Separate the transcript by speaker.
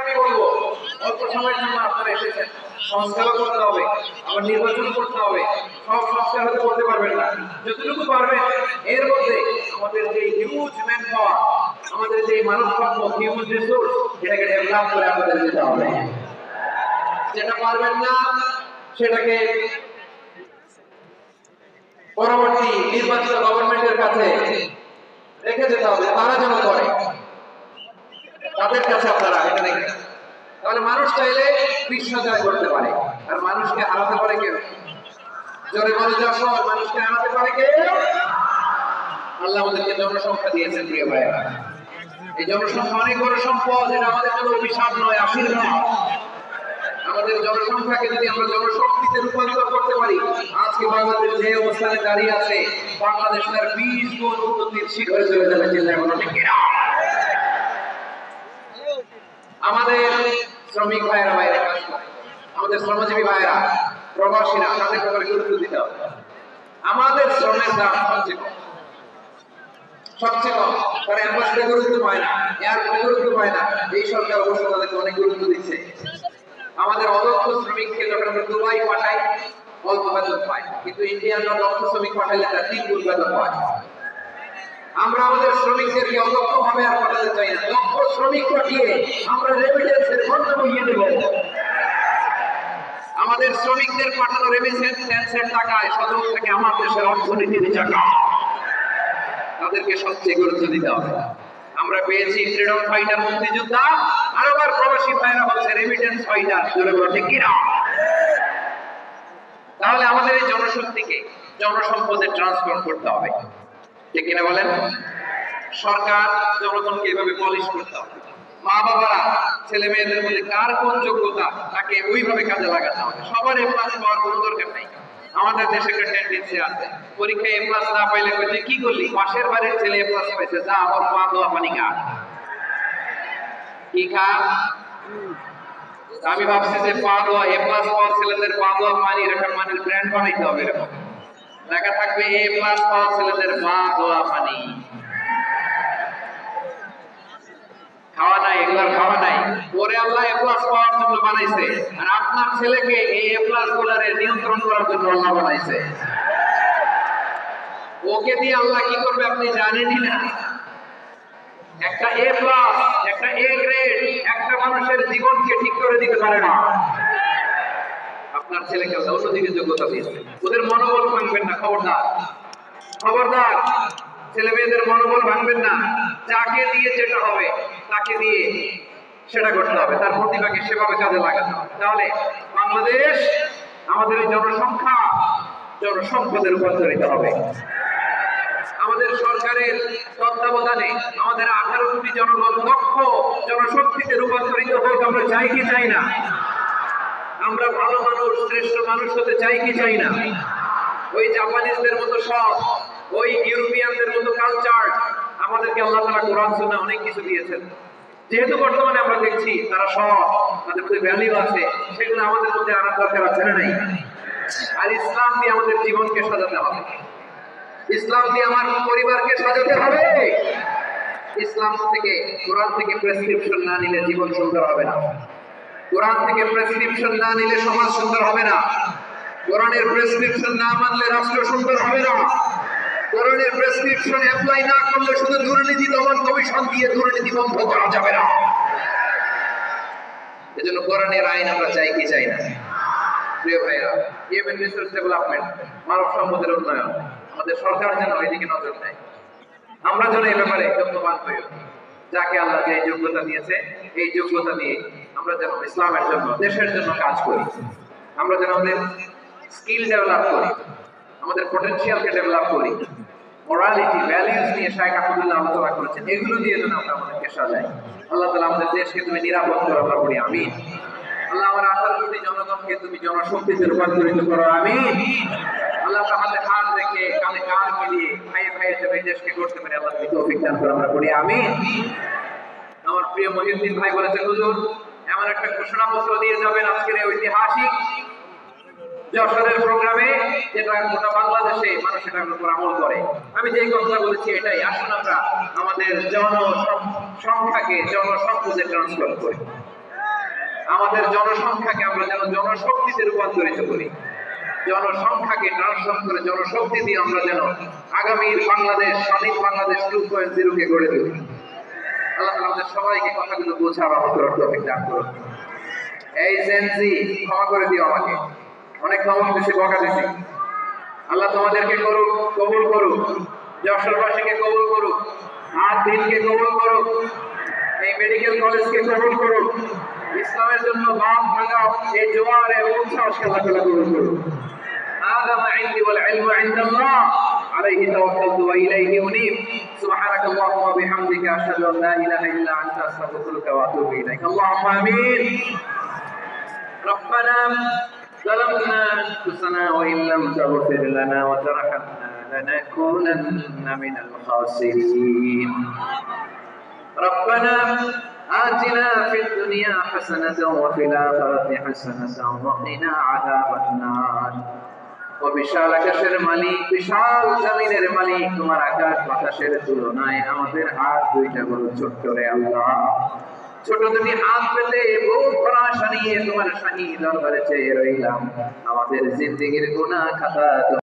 Speaker 1: আমি বলবো অল্প সময়ের জন্য আপনারা এসেছেন, সংস্কারও করতে হবে, আবার নির্বাচন করতে হবে, সব সংস্কার হতে করতে পারবেন না, যতটুকু পারবেন এর মধ্যে আমাদের যে হিউজ ম্যান পাওয়ার, আমাদের যে মানব সম্পদ, হিউজ রিসোর্স, এটাকে ডেভেলপ করে আমাদের দিতে হবে। যেটা পারবেন না সেটাকে পরবর্তী নির্বাচিত গভর্নমেন্টের কাছে রেখে যেতে হবে, তারা যেন করে, তাদের কাছে আপনারা এটা রেখে। তাহলে মানুষ চাইলে বিশ্ব জয় করতে পারে, আর মানুষকে হারাতে পারে কেউ? জোরে বলে যশোর, মানুষকে হারাতে পারে কেউ? আল্লাহ আমাদেরকে জনসংখ্যা দিয়েছেন প্রিয় ভাইরা। এই জনসংখ্যা অনেক বড় সম্পদ, এটা আমাদের জন্য অভিশাপ নয়, আশীর্বাদ। আমাদের জনসংখ্যাকে যদি আমরা জনশক্তিতে রূপান্তর করতে পারি, আজকে বাংলাদেশ যে অবস্থানে দাঁড়িয়ে আছে, বাংলাদেশ তার 20 গুণ উন্নতির শিখরে চলে যাবে। চিন্তা করুন আমাদের শ্রমিক ভাইয়েরা বাইরে কাজ করে, আমাদের শ্রমজীবী ভাইয়েরা, প্রবাসীরা, তাদের ব্যাপারে গুরুত্ব দিতে হবে। আমাদের শ্রমের দাম সবচেয়ে কম, সবচেয়ে কম। তারা অ্যাম্বাসেডারে গুরুত্ব পায় না, এয়ারপোর্টে গুরুত্ব পায় না। এই সরকার অবশ্য তাদেরকে অনেক গুরুত্ব দিচ্ছে। আমাদের অদক্ষ শ্রমিককে যখন আমরা দুবাই পাঠাই, অল্প বেতন পায়, কিন্তু ইন্ডিয়ানরা দক্ষ শ্রমিক পাঠাইলে তারা 3 গুণ বেতন পায়। আমরা আমাদের শ্রমিকদেরকে অদক্ষ ভাবে আর পাঠাতে চাই না, দক্ষ শ্রমিক পাঠিয়ে আমরা রেমিটেন্সের খরচ বইয়ে দেব। আমাদের শ্রমিকদের পাঠানো রেমিটেন্সের টাকায় সদর থেকে আমার দেশের অর্থনীতির টাকা, তাদেরকে সবচেয়ে গুরুত্ব দিতে হবে। আমরা পেয়েছি ফ্রিডম ফাইটার, মুক্তিযোদ্ধা, আর আবার প্রবাসী ভাইরা হচ্ছে রেমিটেন্স ফাইটার। জোরে বলো ঠিক কিনা? তাহলে আমাদের এই জনশক্তিকে জনসম্পদে ট্রান্সফর্ম করতে হবে, ঠিক কিনা বলেন? সরকার জনগণকে এভাবে পলিশ করতে হবে। মা বাবারা ছেলে মেয়েদের মধ্যে কার কোন যোগ্যতা, তাকে ওইভাবে কাজে লাগাতে হবে। সবার এ প্লাস পাওয়ার কোনো দরকার নেই। আমাদের দেশে একটা টেন্ডেন্সি আছে, পরীক্ষায় এ প্লাস না পাইলে কইতে কি করলি, পাশের বাড়ির ছেলে এ প্লাস পাইছে, যা আমার পা দোয়া পানি খা। কি খা? আমি ভাবছি যে পা দোয়া, এ প্লাস পাওয়ার ছেলেদের পা দোয়া পানি, এরকম মানের ব্র্যান্ড বানাইতে হবে। এরকম লেখা থাকবে, এ প্লাস পাওয়ার ছেলেদের পা দোয়া পানি। খাওয়া নাই, এগুলার খাওয়া নাই। পরে আল্লাহ এ প্লাস পাওয়ার জন্য বানাইছে, আর আপনার ছেলেকে এই এ প্লাস গুলারে নিয়ন্ত্রণ করার জন্য আল্লাহ বানাইছে। ওকে দিয়ে আল্লাহ কি করবে আপনি জানেনই না। একটা এ প্লাস, একটা এ গ্রেড একটা মানুষের জীবনকে ঠিক করে দিতে পারে না। আপনার ছেলেকে অন্যদিকে যোগ্যতা দিয়েছে, ওদের মনোবল ভাঙবেন না, খবরদার, খবরদার। ছেলে মেয়েদের মনোবল ভাঙবেন না। যাকে দিয়ে যেটা হবে তাকে দিয়ে সেটা করতে হবে, তার প্রতিভাকে সেভাবে কাজে লাগাতে হবে। তাহলে বাংলাদেশ আমাদের এই জনসংখ্যা জনসম্পদে রূপান্তরিত হবে। আমাদের সরকারের তত্ত্বাবধানে আমাদের 18 কোটি জনগণ দক্ষ জনশক্তিতে রূপান্তরিত হোক, আমরা চাই কি চাই না? আমরা ভালো মানুষ, শ্রেষ্ঠ মানুষ হতে চাই কি চাই না? ওই জাপানিজদের মতো সব, ওই ইউরোপিয়ানদের মতো কালচার, আমাদেরকে আল্লাহ তাআলা কোরআন সুন্নাহ অনেক কিছু দিয়েছেন। যেহেতু বর্তমানে আমরা দেখছি তারা সব, তাদের মধ্যে ভ্যালু আছে, সেগুলো আমাদের মধ্যে আনার দরকার আছে না নাই? আর ইসলাম দিয়ে আমাদের জীবনকে সাজাতে হবে, ইসলাম দিয়ে আমার পরিবারকে সাজাতে হবে। ইসলাম থেকে, কোরআন থেকে প্রেসক্রিপশন না নিলে জীবন সুন্দর হবে না। কোরআন থেকে প্রেসক্রিপশন না নিলে সমাজ সুন্দর হবে না। কোরআনের প্রেসক্রিপশন না মানলে রাষ্ট্র সুন্দর হবে না। কোরআনের প্রেসক্রিপশন অ্যাপ্লাই না করলে শুধু দুর্নীতি দমন কমিশন দিয়ে দুর্নীতি বন্ধ করা যাবে না। এজন্য কোরআনের আইন আমরা চাই কি চাই না? প্রিয় ভাইরা, হিউম্যান রিসোর্স ডেভেলপমেন্ট, মানব সম্পদের উন্নয়ন, আমাদের সরকার যেন এদিকে নজর দেয়। আমরা যেন এই ব্যাপারে যত্নবান হই। যাকে আল্লাহ যে যোগ্যতা দিয়েছে, এই যোগ্যতা দিয়ে আমরা যেন ইসলামের জন্য, দেশের জন্য কাজ করি। আমরা যেন আমাদের স্কিল ডেভেলপ করি, আমাদের পটেনশিয়ালকে ডেভেলপ করি। মোরালিটি, ভ্যালুস নিয়ে শাইখ আব্দুল্লাহ আলোচনা করেছেন, এগুলো দিয়ে যেন আমরা আমাদেরকে সাজাই। আল্লাহ তাআলা আমাদের দেশকে তুমি নিরাপদ করো, আমরা বলি আমিন। আল্লাহ আমার 18 কোটি জনগণকে তুমি জনশক্তিতে রূপান্তরিত করো, আমিন। আল্লাহ হাতে হাত রেখে, কানে কান মিলিয়ে, খাইয়ে খাইয়ে এই দেশকে করতে পারে, আল্লাহ তুমি তৌফিক দান করো, আমরা বলি আমিন। আমার প্রিয় মহিউদ্দিন ভাই বলেছেন, হুজুর এমন একটা ঘোষণাপত্র দিয়ে যাবেন আজকের এই ঐতিহাসিক যশোরের প্রোগ্রামে, যেটা গোটা বাংলাদেশে মানুষ এটার উপর আমল করে। আমি যেই কথা বলেছি এটাই, আসুন আমরা আমাদের জনসংখ্যাকে জনসম্পদে ট্রান্সফার করি। আমাদের জনসংখ্যাকে আমরা যেন জনশক্তিতে রূপান্তরিত করি, জনসংখ্যাকে ট্রান্সফার করে জনশক্তি দিয়ে আমরা যেন আগামীর বাংলাদেশ, স্বাধীন বাংলাদেশ 2.0 কে গড়ে তুলি। আল্লাহ আমাদের সবাইকে কথাগুলো বোঝার আমল তৌফিক দান করুন। এই জেনজি ক্ষমা করে দিও আমাকে, অনেক ক্ষমা বেশি বকা দিছি। আল্লাহ তোমাদেরকে করুক, কবুল করুক, যশোরবাসীকে কবুল করুক, আর দিনকে কবুল করুক, এই মেডিকেল কলেজকে কবুল করুক, ইসলামের জন্য বাপ ভাঙা এই জোয়ার এবং উচ্ছ্বাসকে আল্লাহ তাআলা কবুল করুক। هذا ما عندي والعلم عند الله عليه توكلت وإليه أنيب سبحانك اللهم وبحمدك أشهد أن لا إله إلا أنت أستغفرك وأتوب إليك اللهم آمين ربنا ظلمنا أنفسنا وإن لم تغفر لنا وترحمنا لنكونن من الخاسرين ربنا آتنا في الدنيا حسنة وفي الآخرة حسنة وقنا عذاب النار وبشال আকাশের মালিক, বিশাল জমিনের মালিক, তোমার আকাশ বাতাসের তুলনায় আমাদের হাত দুইটা বড় ছোট্ট রে আল্লাহ। ছোট তুমি হাত পেতে বুক ভরা আশা নিয়ে তোমার শাহী দরবারে চেয়ে রইলাম। আমাদের জিন্দেগির গুনাহ খাতা